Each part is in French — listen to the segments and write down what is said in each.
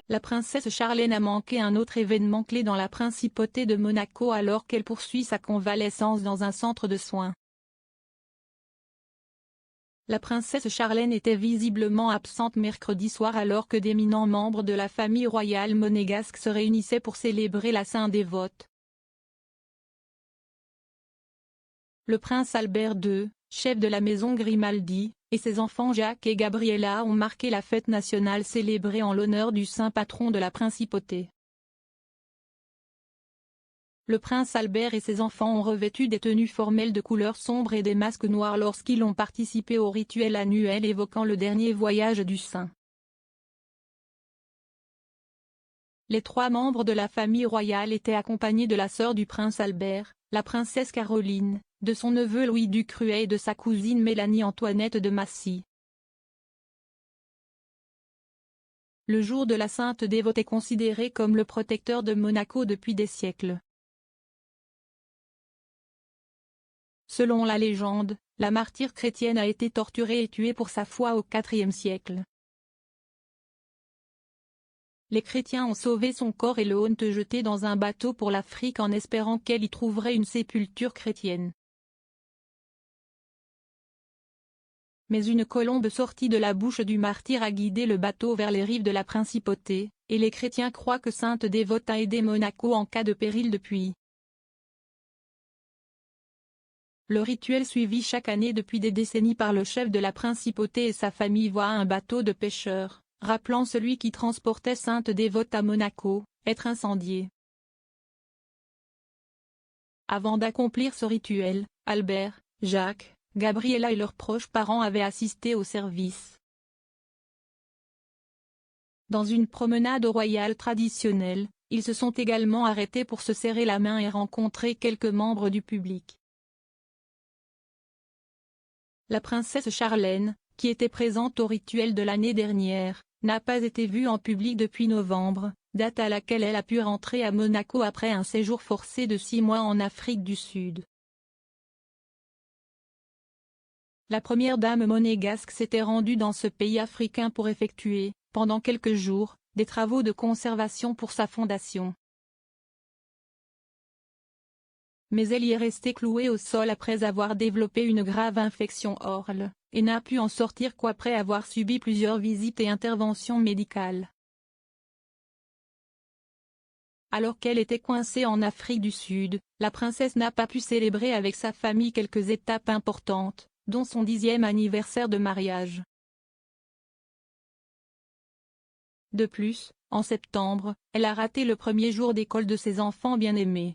La princesse Charlène a manqué un autre événement clé dans la principauté de Monaco alors qu'elle poursuit sa convalescence dans un centre de soins. La princesse Charlène était visiblement absente mercredi soir alors que d'éminents membres de la famille royale monégasque se réunissaient pour célébrer la Saint-Dévote. Le prince Albert II, chef de la maison Grimaldi, et ses enfants Jacques et Gabriella ont marqué la fête nationale célébrée en l'honneur du saint patron de la principauté. Le prince Albert et ses enfants ont revêtu des tenues formelles de couleur sombre et des masques noirs lorsqu'ils ont participé au rituel annuel évoquant le dernier voyage du saint. Les 3 membres de la famille royale étaient accompagnés de la sœur du prince Albert, la princesse Caroline, de son neveu Louis Ducruet et de sa cousine Mélanie Antoinette de Massy. Le jour de la Sainte Dévote est considéré comme le protecteur de Monaco depuis des siècles. Selon la légende, la martyre chrétienne a été torturée et tuée pour sa foi au IVe siècle. Les chrétiens ont sauvé son corps et le ont jeté dans un bateau pour l'Afrique en espérant qu'elle y trouverait une sépulture chrétienne. Mais une colombe sortie de la bouche du martyr a guidé le bateau vers les rives de la principauté, et les chrétiens croient que Sainte Dévote a aidé Monaco en cas de péril depuis. Le rituel suivi chaque année depuis des décennies par le chef de la principauté et sa famille voit un bateau de pêcheurs, rappelant celui qui transportait Sainte Dévote à Monaco, être incendié. Avant d'accomplir ce rituel, Albert, Jacques, Gabriella et leurs proches parents avaient assisté au service. Dans une promenade royale traditionnelle, ils se sont également arrêtés pour se serrer la main et rencontrer quelques membres du public. La princesse Charlène, qui était présente au rituel de l'année dernière, n'a pas été vue en public depuis novembre, date à laquelle elle a pu rentrer à Monaco après un séjour forcé de 6 mois en Afrique du Sud. La première dame monégasque s'était rendue dans ce pays africain pour effectuer, pendant quelques jours, des travaux de conservation pour sa fondation. Mais elle y est restée clouée au sol après avoir développé une grave infection orale, et n'a pu en sortir qu'après avoir subi plusieurs visites et interventions médicales. Alors qu'elle était coincée en Afrique du Sud, la princesse n'a pas pu célébrer avec sa famille quelques étapes importantes, dont son 10e anniversaire de mariage. De plus, en septembre, elle a raté le premier jour d'école de ses enfants bien-aimés.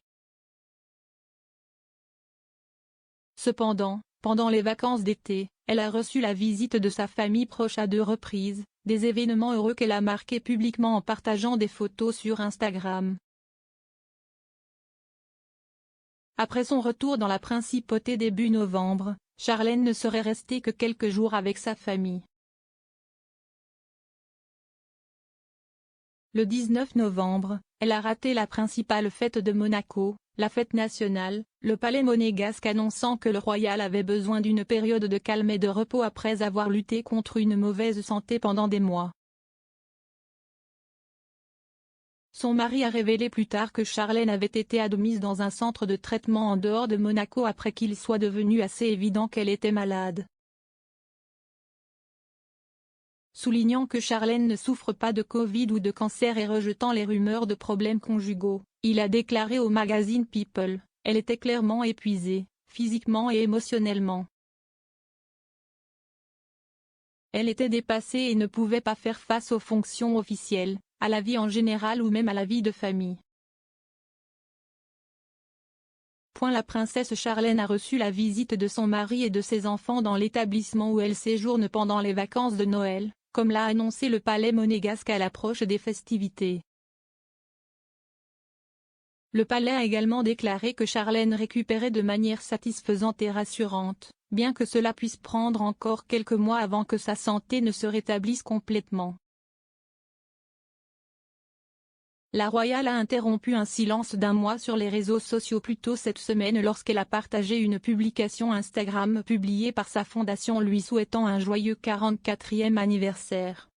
Cependant, pendant les vacances d'été, elle a reçu la visite de sa famille proche à 2 reprises, des événements heureux qu'elle a marqués publiquement en partageant des photos sur Instagram. Après son retour dans la principauté début novembre, Charlène ne serait restée que quelques jours avec sa famille. Le 19 novembre, elle a raté la principale fête de Monaco, la fête nationale, le palais monégasque annonçant que le royal avait besoin d'une période de calme et de repos après avoir lutté contre une mauvaise santé pendant des mois. Son mari a révélé plus tard que Charlène avait été admise dans un centre de traitement en dehors de Monaco après qu'il soit devenu assez évident qu'elle était malade. Soulignant que Charlène ne souffre pas de Covid ou de cancer et rejetant les rumeurs de problèmes conjugaux, il a déclaré au magazine People, « Elle était clairement épuisée, physiquement et émotionnellement. Elle était dépassée et ne pouvait pas faire face aux fonctions officielles, à la vie en général ou même à la vie de famille. » La princesse Charlène a reçu la visite de son mari et de ses enfants dans l'établissement où elle séjourne pendant les vacances de Noël, comme l'a annoncé le palais monégasque à l'approche des festivités. Le palais a également déclaré que Charlène récupérait de manière satisfaisante et rassurante, bien que cela puisse prendre encore quelques mois avant que sa santé ne se rétablisse complètement. La royale a interrompu un silence d'1 mois sur les réseaux sociaux plus tôt cette semaine lorsqu'elle a partagé une publication Instagram publiée par sa fondation lui souhaitant un joyeux 44e anniversaire.